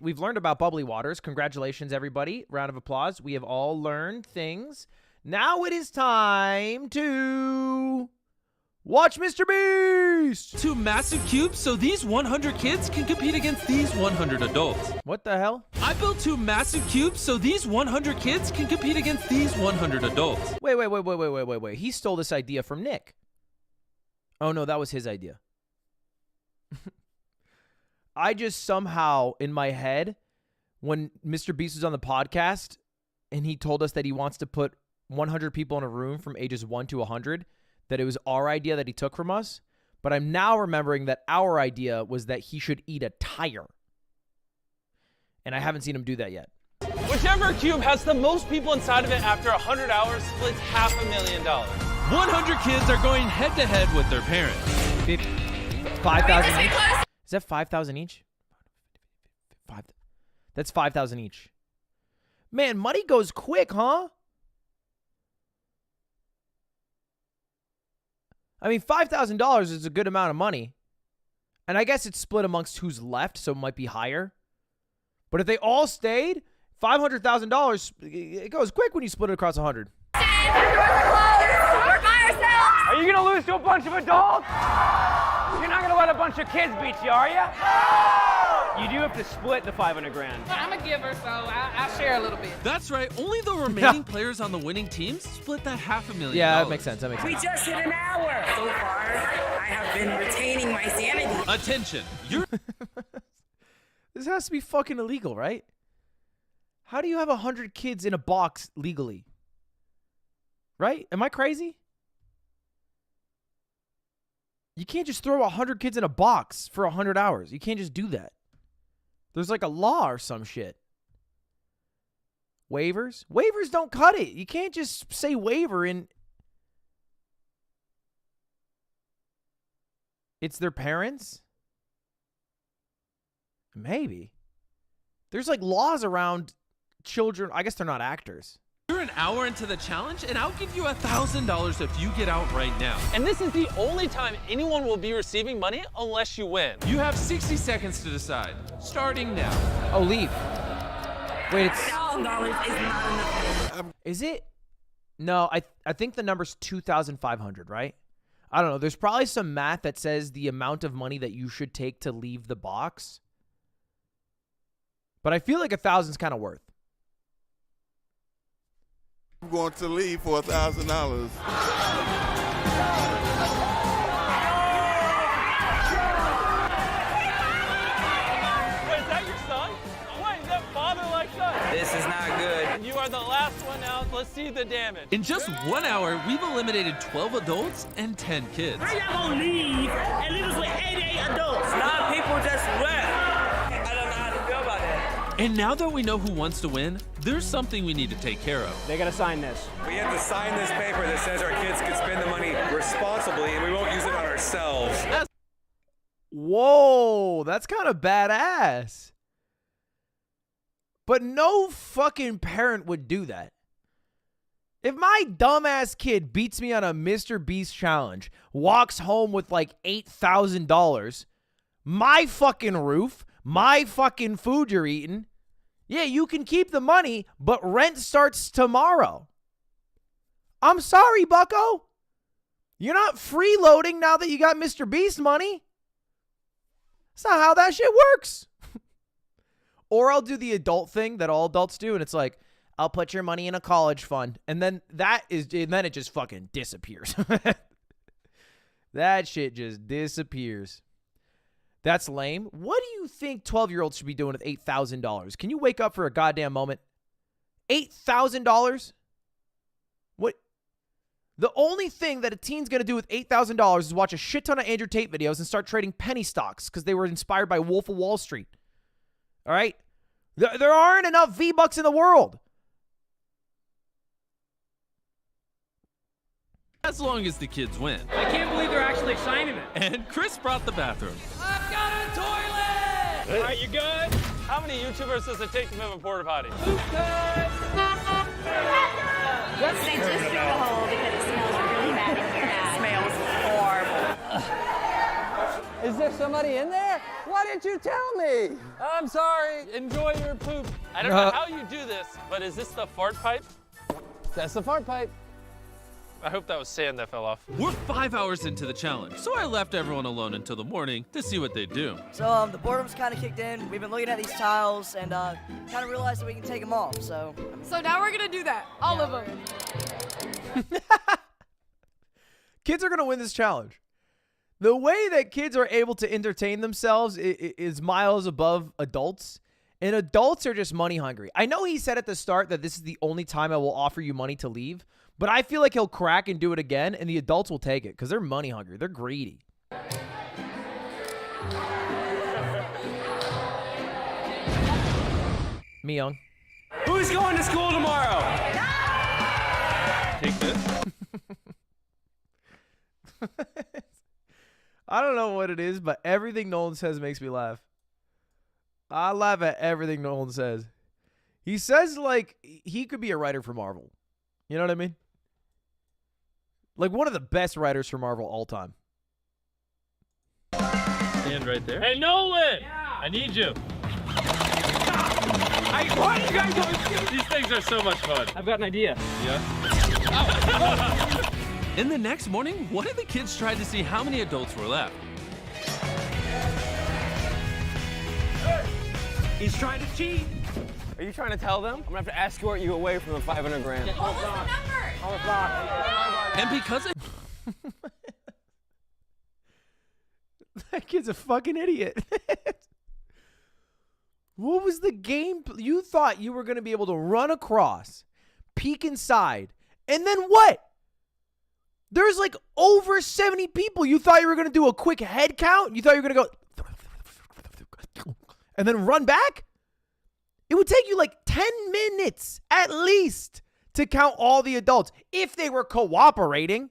we've learned about bubbly waters. Congratulations, everybody. Round of applause. We have all learned things. Now it is time to watch MrBeast. 2 massive cubes so these 100 kids can compete against these 100 adults. What the hell? I built 2 massive cubes so these 100 kids can compete against these 100 adults. Wait. He stole this idea from Nick. Oh, no, that was his idea. I just somehow, in my head, when MrBeast was on the podcast and he told us that he wants to put 100 people in a room from ages 1 to 100, that it was our idea that he took from us. But I'm now remembering that our idea was that he should eat a tire. And I haven't seen him do that yet. Whichever cube has the most people inside of it after 100 hours splits $500,000. 100 kids are going head-to-head with their parents. 5,000 each? Is that 5,000 each? That's 5,000 each. Man, money goes quick, huh? I mean, $5,000 is a good amount of money. And I guess it's split amongst who's left, so it might be higher. But if they all stayed, $500,000, it goes quick when you split it across 100. We're by ourselves. Are you gonna lose to a bunch of adults? You're not gonna let a bunch of kids beat you, are you? No! You do have to split the 500 grand. I'm a giver, so I'll share a little bit. That's right. Only the remaining players on the winning teams split that $500,000. Yeah, that makes sense. We just hit an hour. So far, I have been retaining my sanity. Attention. You're This has to be fucking illegal, right? How do you have 100 kids in a box legally? Right? Am I crazy? You can't just throw 100 kids in a box for 100 hours. You can't just do that. There's like a law or some shit. Waivers? Waivers don't cut it. You can't just say waiver and it's their parents? Maybe. There's like laws around children. I guess they're not actors. You're an hour into the challenge, and I'll give you $1,000 if you get out right now. And this is the only time anyone will be receiving money unless you win. You have 60 seconds to decide, starting now. Oh, leave. Wait, it's... $1,000 is not enough. Is it? No, I think the number's 2,500, right? I don't know. There's probably some math that says the amount of money that you should take to leave the box. But I feel like 1,000 is kind of worth. I'm going to leave for $1,000. Is that your son? Wait, is that father-like son? This is not good. You are the last one out. Let's see the damage. In just 1 hour, we've eliminated 12 adults and 10 kids. How y'all gonna leave and leave us with 88 adults? Not people just left. I don't know how to feel about that. And now that we know who wants to win, there's something we need to take care of. They gotta sign this. We have to sign this paper that says our kids can spend the money responsibly and we won't use it on ourselves. Whoa, that's kind of badass. But no fucking parent would do that. If my dumbass kid beats me on a MrBeast challenge, walks home with like $8,000, my fucking roof, my fucking food you're eating, yeah, you can keep the money, but rent starts tomorrow. I'm sorry, bucko. You're not freeloading now that you got MrBeast money. That's not how that shit works. Or I'll do the adult thing that all adults do, and it's like, I'll put your money in a college fund. And then it just fucking disappears. That shit just disappears. That's lame. What do you think 12-year-olds should be doing with $8,000? Can you wake up for a goddamn moment? $8,000? What? The only thing that a teen's going to do with $8,000 is watch a shit ton of Andrew Tate videos and start trading penny stocks because they were inspired by Wolf of Wall Street. All right? There aren't enough V-Bucks in the world. As long as the kids win. I can't believe they're actually signing it. And Chris brought the bathroom. I've got a toilet! All right, you good? How many YouTubers does it take to move a porta potty? They just threw the hole because it smells really bad in here. It smells horrible. Is there somebody in there? Why didn't you tell me? I'm sorry. Enjoy your poop. I don't know how you do this, but is this the fart pipe? That's the fart pipe. I hope that was sand that fell off. We're 5 hours into the challenge, so I left everyone alone until the morning to see what they do. So the boredom's kind of kicked in. We've been looking at these tiles and kind of realized that we can take them off. So now we're gonna do that. All of them. Kids are going to win this challenge. The way that kids are able to entertain themselves is miles above adults. And adults are just money hungry. I know he said at the start that this is the only time I will offer you money to leave. But I feel like he'll crack and do it again, and the adults will take it because they're money hungry. They're greedy. Me young. Who's going to school tomorrow? Take this. I don't know what it is, but everything Nolan says makes me laugh. I laugh at everything Nolan says. He says like he could be a writer for Marvel. You know what I mean? Like one of the best writers for Marvel all time. Stand right there. Hey, Nolan! Yeah. I need you. Why are you guys doing? These things are so much fun. I've got an idea. Yeah? In the next morning, one of the kids tried to see how many adults were left. He's trying to cheat. Are you trying to tell them? I'm gonna have to escort you away from the 500 grand. What was the number? And because it That kid's a fucking idiot. What was the game? You thought you were going to be able to run across, peek inside, and then what? There's like over 70 people. You thought you were going to do a quick head count? You thought you were going to go and then run back? It would take you like 10 minutes at least to count all the adults if they were cooperating.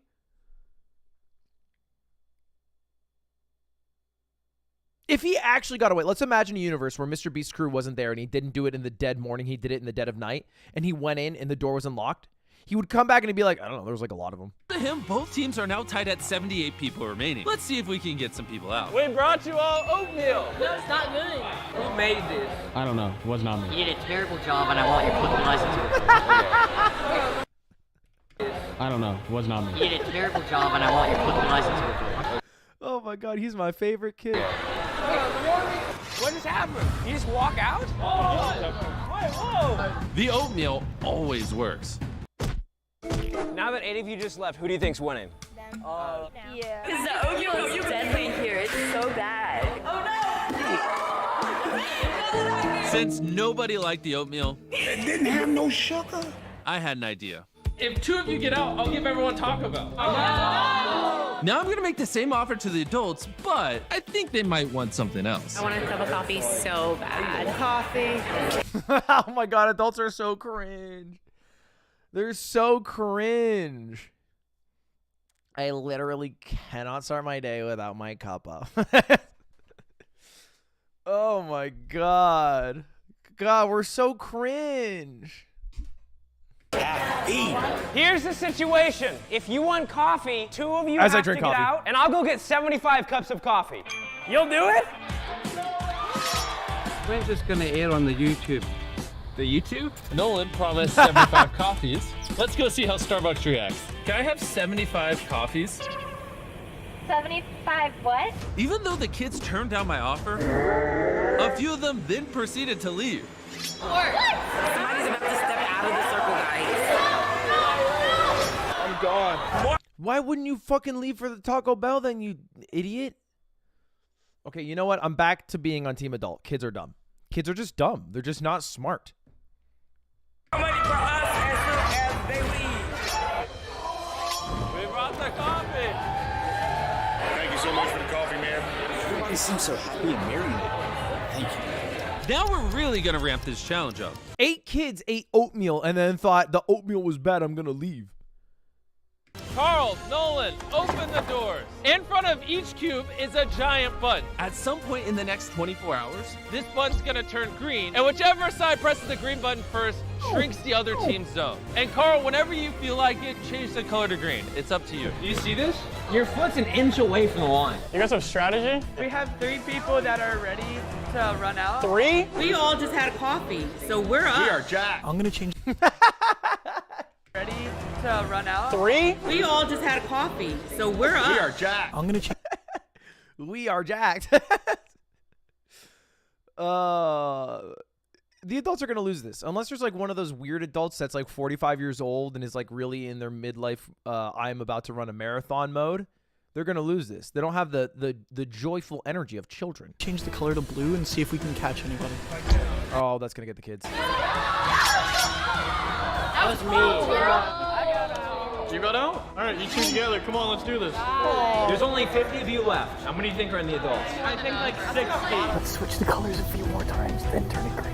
If he actually got away, let's imagine a universe where MrBeast's crew wasn't there and he didn't do it in the dead morning. He did it in the dead of night and he went in and the door was unlocked. He would come back and he'd be like, I don't know, there was like a lot of them. to him, both teams are now tied at 78 people remaining. Let's see if we can get some people out. We brought you all oatmeal. No, it's not good. Who made this? I don't know. It was not me. You did a terrible job, and I want your fucking license. I don't know. It was not me. You did a terrible job, and I want your fucking license. Oh my God, he's my favorite kid. What just happened? You just walk out? Whoa! The oatmeal always works. Now that 8 of you just left, who do you think's winning? Yeah. Because the oatmeal is deadly here. It's so bad. Oh no! Since nobody liked the oatmeal, It didn't have no sugar. I had an idea. If 2 of you get out, I'll give everyone Taco Bell. Now I'm gonna make the same offer to the adults, but I think they might want something else. I want a cup of coffee so bad. Coffee. Oh my God, adults are so cringe. They're so cringe. I literally cannot start my day without my cuppa. Oh my God. God, we're so cringe. Here's the situation. If you want coffee, 2 of you As I have to drink get coffee. out, and I'll go get 75 cups of coffee. You'll do it? When's this gonna air on the YouTube? The YouTube? Nolan promised 75 coffees. Let's go see how Starbucks reacts. Can I have 75 coffees? 75 what? Even though the kids turned down my offer, a few of them then proceeded to leave. Somebody's about to step out of the circle, guys. I'm gone. Why wouldn't you fucking leave for the Taco Bell then, you idiot? Okay, you know what? I'm back to being on Team Adult. Kids are dumb. Kids are just dumb. They're just not smart. Somebody for us as soon as they leave. We brought the coffee. Thank you so much for the coffee, man. Everybody seems so happy and merry lately. Thank you. Now we're really gonna ramp this challenge up. 8 kids ate oatmeal and then thought the oatmeal was bad. I'm going to leave. Carl, Nolan, open the doors. In front of each cube is a giant button. At some point in the next 24 hours, This button's gonna turn green, and whichever side presses the green button first shrinks the other team's zone. And Carl, whenever you feel like it, change the color to green. It's up to you. Do you see this? Your foot's an inch away from the line. You guys have strategy? We have 3 people that are ready to run out. 3? We all just had coffee, so we're up. We are jacked. I'm gonna change. Ready to run out. 3? We all just had coffee, so we're up. We are jacked. I'm gonna change. We are jacked. The adults are going to lose this. Unless there's like one of those weird adults that's like 45 years old and is like really in their midlife, I'm about to run a marathon mode. They're going to lose this. They don't have the joyful energy of children. Change the color to blue and see if we can catch anybody. Oh, that's going to get the kids. That was me. You got out? All right, you two together. Come on, let's do this. There's only 50 of you left. How many do you think are in the adults? I think like 60. Let's switch the colors a few more times, then turn it green.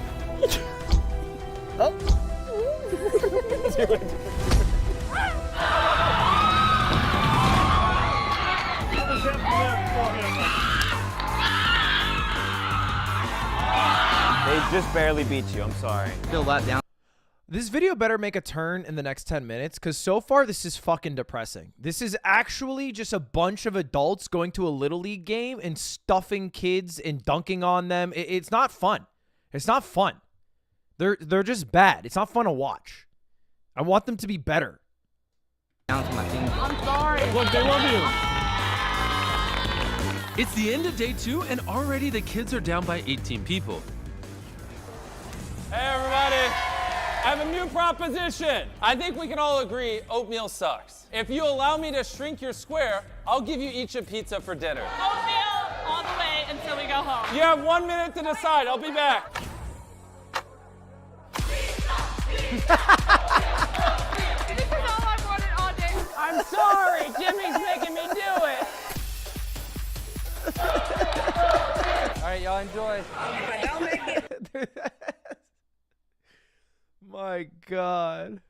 They just barely beat you. I'm sorry. Feel that down. This video better make a turn in the next 10 minutes because so far this is fucking depressing. This is actually just a bunch of adults going to a Little League game and stuffing kids and dunking on them. It's not fun. It's not fun. They're just bad. It's not fun to watch. I want them to be better. Down to my finger. I'm sorry. Look, they love you. it's the end of day 2, and already the kids are down by 18 people. Hey, everybody. I have a new proposition. I think we can all agree oatmeal sucks. If you allow me to shrink your square, I'll give you each a pizza for dinner. Oatmeal all the way until we go home. You have 1 minute to decide. I'll be back. This is all I've wanted all day. I'm sorry. Jimmy's making me do it. All right, y'all enjoy. My God.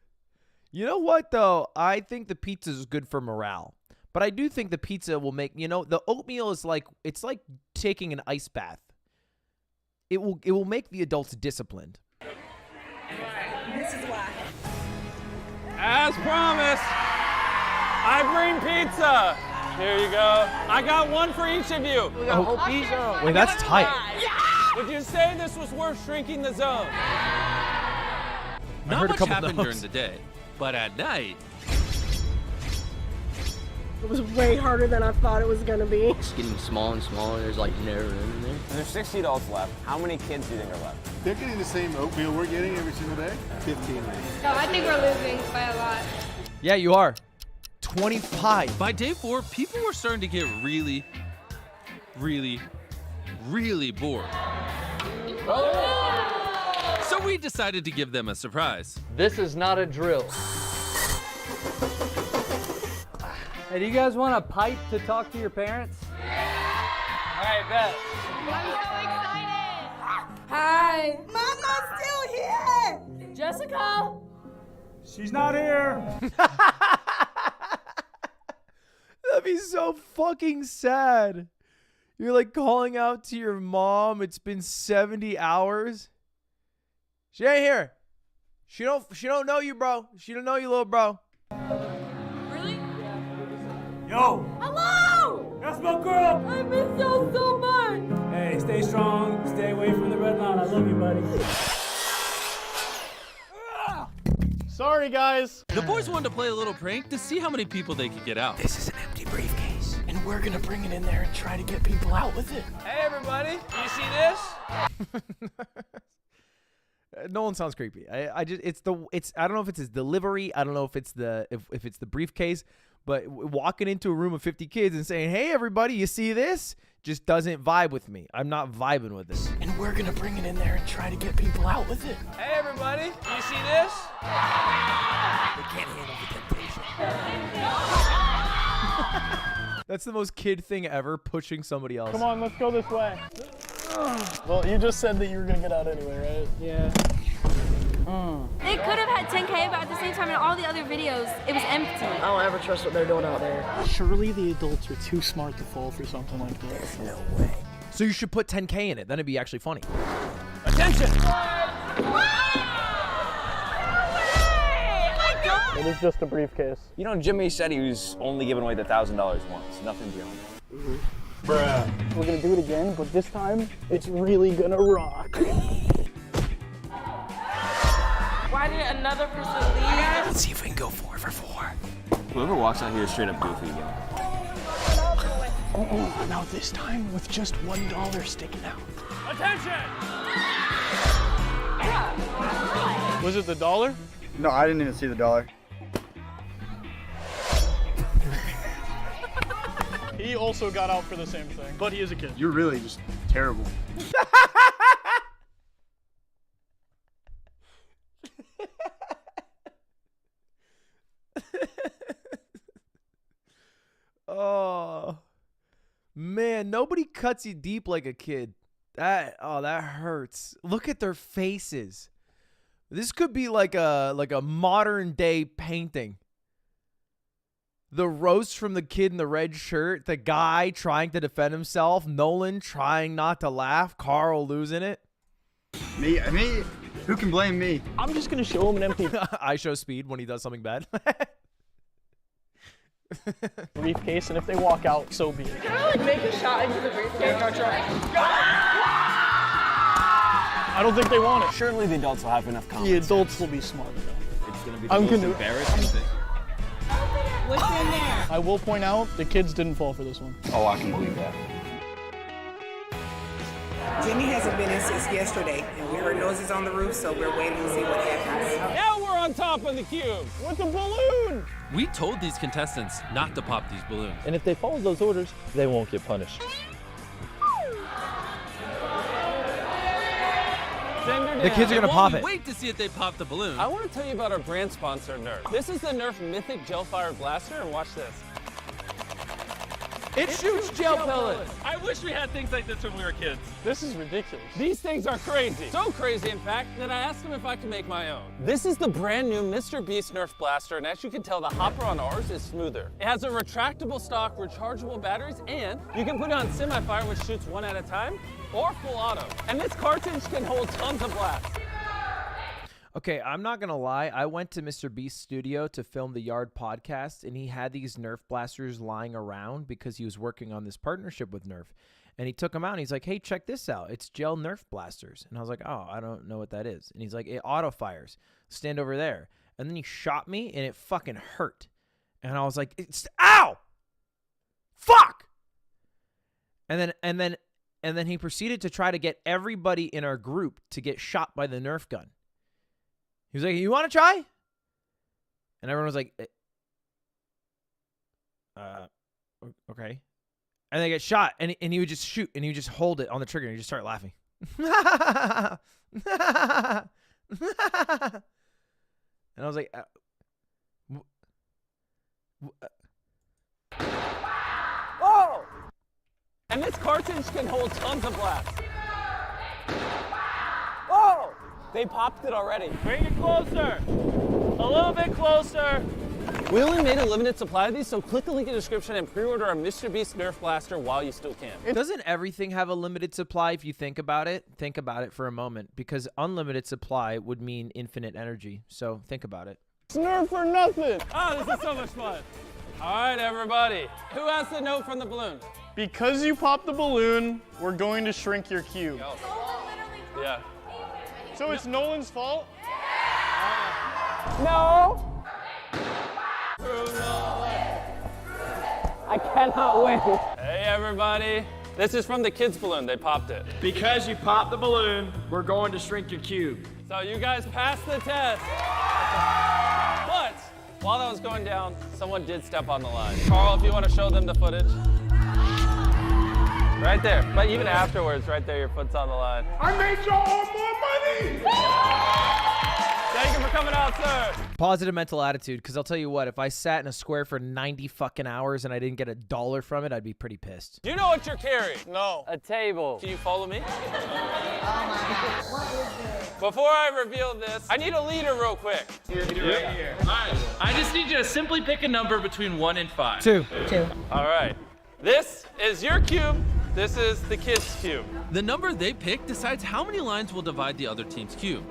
You know what, though? I think the pizza is good for morale. But I do think the pizza will make, you know, the oatmeal is like, it's like taking an ice bath. It will make the adults disciplined. This is why. As promised, I bring pizza. Here you go. I got one for each of you. We got a whole pizza. Wait, that's tight. Would you say this was worth shrinking the zone? Not heard a much couple happened no's. during the day, but at night, It was way harder than I thought it was gonna be. It's getting smaller and smaller. There's like never in there. There's 60 adults left. How many kids do you think are left? They're getting the same oatmeal we're getting every single day. 15. No, I think we're losing by a lot. Yeah, you are. 25. by day 4, people were starting to get really, really, really bored. So we decided to give them a surprise. This is not a drill. Hey, do you guys want a pipe to talk to your parents? All right, bet. I'm so excited. Hi. Mama's still here. Jessica. She's not here. That'd be so fucking sad. You're like calling out to your mom. It's been 70 hours. She ain't here. She don't know you, bro. She don't know you, little bro. Really? Yo, Hello. that's my girl. I miss y'all so much. Hey, stay strong. Stay away from the red line. I love you, buddy. Sorry, guys. The boys wanted to play a little prank to see how many people they could get out. This is an empty briefcase, and we're gonna bring it in there and try to get people out with it. Hey, everybody. You see this? Nolan sounds creepy. I don't know if it's his delivery. I don't know if it's the briefcase, but walking into a room of 50 kids and saying, "Hey, everybody, you see this?" just doesn't vibe with me. I'm not vibing with this. And we're gonna bring it in there and try to get people out with it. Hey, everybody. You see this? They can't handle the temptation. That's the most kid thing ever, pushing somebody else. Come on, let's go this way. Well, you just said that you were gonna get out anyway, right? Yeah. They could have had 10K, but at the same time, in all the other videos, it was empty. I don't ever trust what they're doing out there. Surely the adults are too smart to fall for something like this. No way. So you should put 10K in it. Then it'd be actually funny. Attention! It is just a briefcase. You know, Jimmy said he was only giving away the $1,000 once. Nothing beyond that. Bruh. We're gonna do it again, but this time, it's really gonna rock. Why did another person leave? Let's see if we can go 4 for 4. Whoever walks out here is straight up goofy again. Now this time with just $1 sticking out. Attention! Was it the dollar? No, I didn't even see the dollar. He also got out for the same thing, but he is a kid. You're really just terrible. Oh man, nobody cuts you deep like a kid. That hurts. Look at their faces. This could be like a modern day painting. The roast from the kid in the red shirt, the guy trying to defend himself, Nolan trying not to laugh, Carl losing it. Me? Who can blame me? I'm just gonna show him an empty I show Speed when he does something bad. briefcase, and if they walk out, so be it. Can I like make a shot into the briefcase? I don't think they want it. Surely the adults will have enough The confidence. adults will be smart enough. It's gonna be the most embarrassing thing. What's in there? I will point out, the kids didn't fall for this one. Oh, I can believe that. Jimmy hasn't been in since yesterday, and we heard noises on the roof, so we're waiting to see what happens. Now we're on top of the cube. With the balloon! We told these contestants not to pop these balloons. And if they follow those orders, they won't get punished. The kids are gonna pop it. Wait to see if they pop the balloon. I want to tell you about our brand sponsor, Nerf. This is the Nerf Mythic Gel Fire Blaster, and watch this. It shoots gel pellets. I wish we had things like this when we were kids. This is ridiculous. These things are crazy. So crazy, in fact, that I asked him if I could make my own. This is the brand new MrBeast Nerf Blaster, and as you can tell, the hopper on ours is smoother. It has a retractable stock, rechargeable batteries, and you can put it on semi-fire, which shoots one at a time, or full auto. And this cartridge can hold tons of blasts. Okay, I'm not gonna lie. I went to MrBeast's studio to film the Yard podcast, and he had these Nerf blasters lying around because he was working on this partnership with Nerf. And he took them out, and he's like, "Hey, check this out. It's gel Nerf blasters." And I was like, "Oh, I don't know what that is." And he's like, "It auto fires. Stand over there." And then he shot me, and it fucking hurt. And I was like, "Ow! Fuck!" And then he proceeded to try to get everybody in our group to get shot by the Nerf gun. He was like, "You want to try?" And everyone was like, okay. And they get shot, and he would just shoot, and he would just hold it on the trigger, and he just start laughing. And I was like, Whoa! And this cartridge can hold tons of blasts. Whoa! They popped it already. Bring it closer. A little bit closer. We only made a limited supply of these, so click the link in the description and pre-order our MrBeast Nerf Blaster while you still can. Doesn't everything have a limited supply if you think about it? Think about it for a moment, because unlimited supply would mean infinite energy. So think about it. It's Nerf for nothing. Oh, this is so much fun. All right, everybody. Who has the note from the balloon? Because you popped the balloon, we're going to shrink your cube. Yeah. So it's Nolan's fault? No. I cannot win. Hey, everybody. This is from the kids' balloon. They popped it. Because you popped the balloon, we're going to shrink your cube. So you guys passed the test. But while that was going down, someone did step on the line. Carl, if you want to show them the footage. Right there. But even afterwards, right there, your foot's on the line. I made y'all more money! Thank you for coming out, sir. Positive mental attitude, because I'll tell you what, if I sat in a square for 90 fucking hours and I didn't get $1 from it, I'd be pretty pissed. Do you know what you're carrying? No. A table. Can you follow me? Oh my God. What is it? Before I reveal this, I need a leader real quick. Right here. All right. I just need you to simply pick a number between 1 and 5. 2. 2. All right. This is your cube. This is the kid's cube. The number they pick decides how many lines will divide the other team's cube.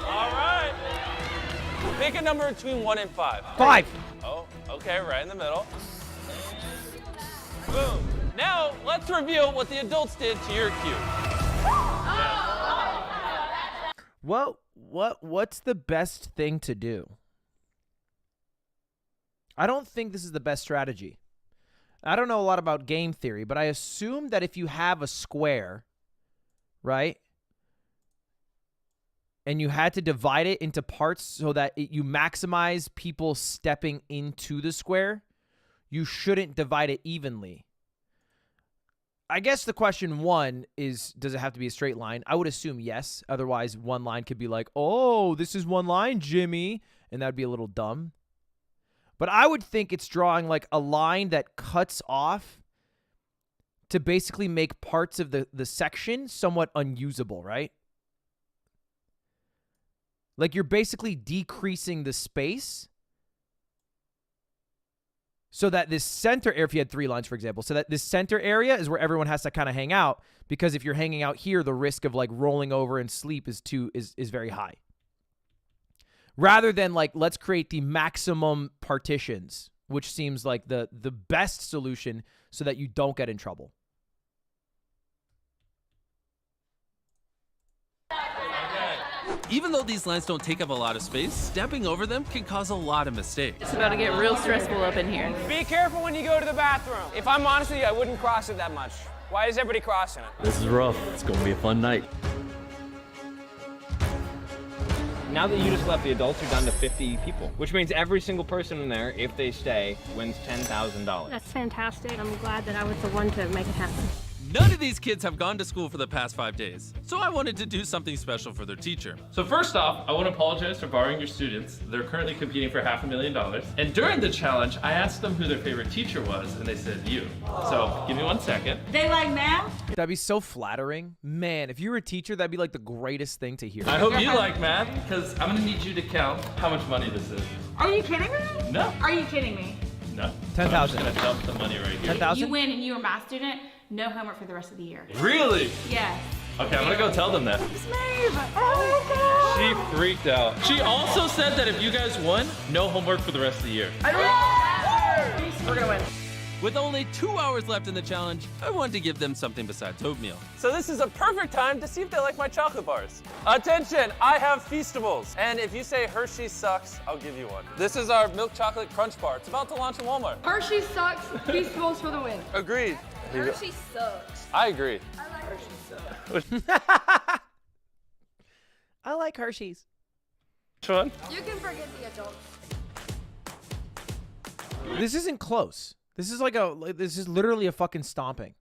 All right. Pick a number between 1 and 5. 5. Oh, okay, right in the middle. Boom. Now, let's reveal what the adults did to your cube. Well, what's the best thing to do? I don't think this is the best strategy. I don't know a lot about game theory, but I assume that if you have a square, right, and you had to divide it into parts so that you maximize people stepping into the square, you shouldn't divide it evenly. I guess the question one is, does it have to be a straight line? I would assume yes. Otherwise, one line could be like, oh, this is one line, Jimmy. And that would be a little dumb. But I would think it's drawing like a line that cuts off to basically make parts of the section somewhat unusable, right? Like you're basically decreasing the space so that this center area, if you had 3 lines, for example, so that this center area is where everyone has to kind of hang out, because if you're hanging out here, the risk of like rolling over and sleep is very high. Rather than like, let's create the maximum partitions, which seems like the best solution so that you don't get in trouble. Even though these lines don't take up a lot of space, stepping over them can cause a lot of mistakes. It's about to get real stressful up in here. Be careful when you go to the bathroom. If I'm honest with you, I wouldn't cross it that much. Why is everybody crossing it? This is rough. It's going to be a fun night. Now that you just left, the adults are down to 50 people, which means every single person in there, if they stay, wins $10,000. That's fantastic. I'm glad that I was the one to make it happen. None of these kids have gone to school for the past 5 days, so I wanted to do something special for their teacher. So first off, I want to apologize for borrowing your students. They're currently competing for $500,000. And during the challenge, I asked them who their favorite teacher was, and they said you. So give me 1 second. They like math? That'd be so flattering. Man, if you were a teacher, that'd be like the greatest thing to hear. I hope you like math, because I'm going to need you to count how much money this is. Are you kidding me? No. Are you kidding me? No. 10,000. I'm just going to dump the money right here. 10,000? You win and you're a math student, no homework for the rest of the year. Really? Yeah. Okay, I'm gonna go tell them that. Oh my God. She freaked out. She also said that if you guys won, no homework for the rest of the year. We're gonna win. With only 2 hours left in the challenge, I wanted to give them something besides oatmeal. So this is a perfect time to see if they like my chocolate bars. Attention, I have Feastables. And if you say Hershey sucks, I'll give you one. This is our milk chocolate crunch bar. It's about to launch in Walmart. Hershey sucks, Feastables for the win. Agreed. Hershey sucks. I agree. I like Hershey sucks. I like Hershey's. Which one? You can forget the adults. This isn't close. This is like this is literally a fucking stomping.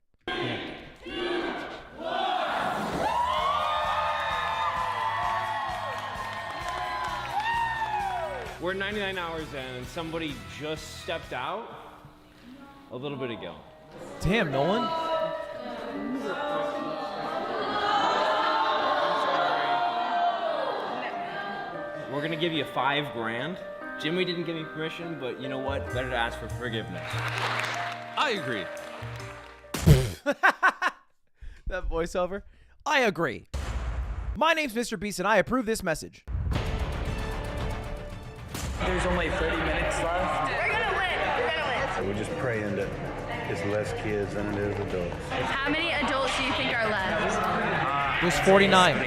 We're 99 hours in, and somebody just stepped out a little bit ago. Damn, Nolan. We're gonna give you $5,000. Jimmy didn't give me permission, but you know what? Better to ask for forgiveness. I agree. That voiceover. I agree. My name's MrBeast, and I approve this message. There's only 30 minutes left. We're gonna win. We're gonna win. So we're just praying that it's less kids than it is adults. How many adults do you think are left? There's 49. We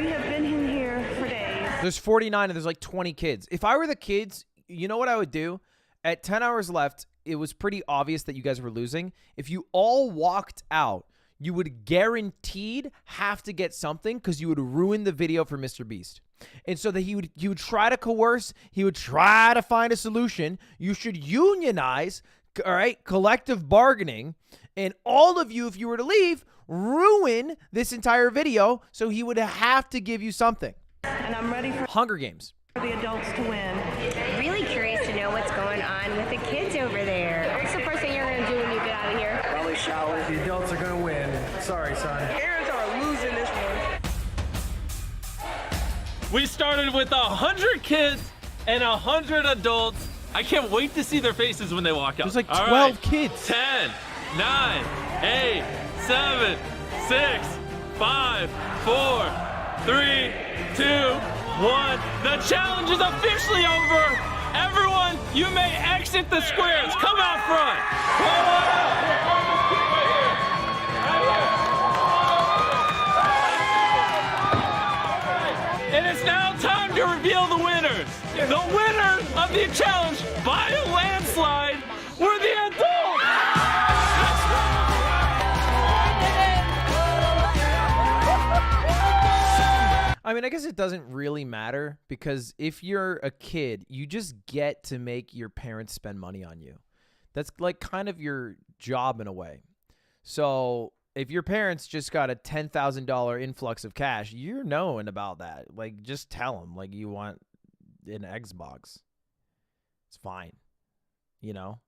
have been in here for days. There's 49 and there's like 20 kids. If I were the kids, you know what I would do? At 10 hours left, it was pretty obvious that you guys were losing. If you all walked out, you would guaranteed have to get something because you would ruin the video for MrBeast. And so that he would try to coerce, he would try to find a solution. You should unionize, all right, collective bargaining, And all of you, if you were to leave, ruin this entire video, so he would have to give you something. And I'm ready for Hunger Games. the adults to win. Really curious to know what's going on with the kids over there. What's the first thing you're going to do when you get out of here? Probably shower. The adults are gonna win. Sorry, son. Parents are losing this one. We started with 100 kids and 100 adults. I can't wait to see their faces when they walk out. There's like All 12 right. kids. 10, 9, 8, 7, 6, 5, 4, 3, 2, 1. The challenge is officially over. Everyone, you may exit the squares. Come out front. Come on out. And it's now time to reveal the winners. The winner of the challenge by a landslide were the adults. I mean, I guess it doesn't really matter because if you're a kid, you just get to make your parents spend money on you. That's like kind of your job in a way. So if your parents just got a $10,000 influx of cash, you're knowing about that. Like, just tell them, like, you want an Xbox. It's fine. You know?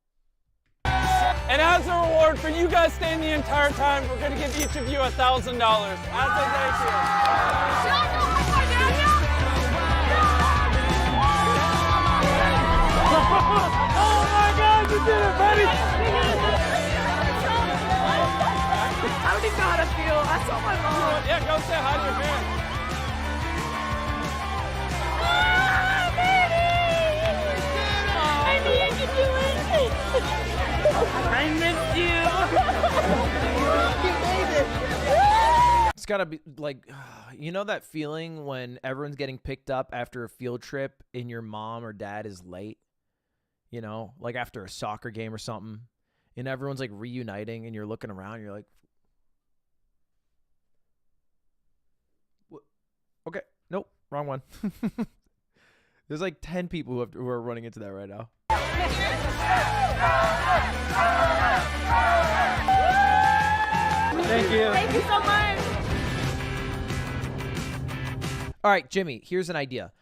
And as a reward for you guys staying the entire time, we're going to give each of you $1,000 as a thank you. Oh my God, you did it, buddy! I don't even know how to feel. I saw my mom. Yeah, go say hi to your parents. I missed you. You made it. It's gotta be like, you know that feeling when everyone's getting picked up after a field trip and your mom or dad is late? You know, like after a soccer game or something, and everyone's like reuniting and you're looking around and you're like, okay, nope, wrong one. There's like 10 people who are running into that right now. Thank you. Thank you so much. All right, Jimmy, here's an idea.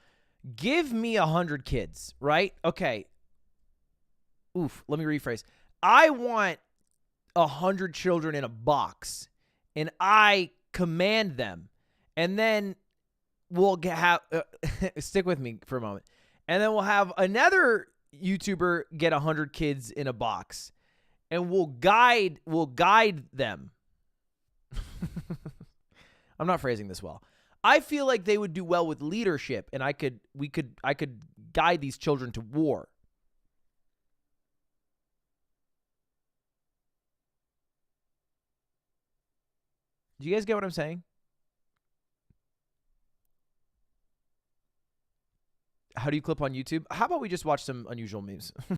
Give me 100 kids, right? Okay. Oof, let me rephrase. I want 100 children in a box, and I command them, and then we'll have stick with me for a moment, and then we'll have another YouTuber get 100 kids in a box, and we'll guide them. I'm not phrasing this well. I feel like they would do well with leadership, and I could guide these children to war. Do you guys get what I'm saying? How do you clip on YouTube? How about we just watch some unusual memes?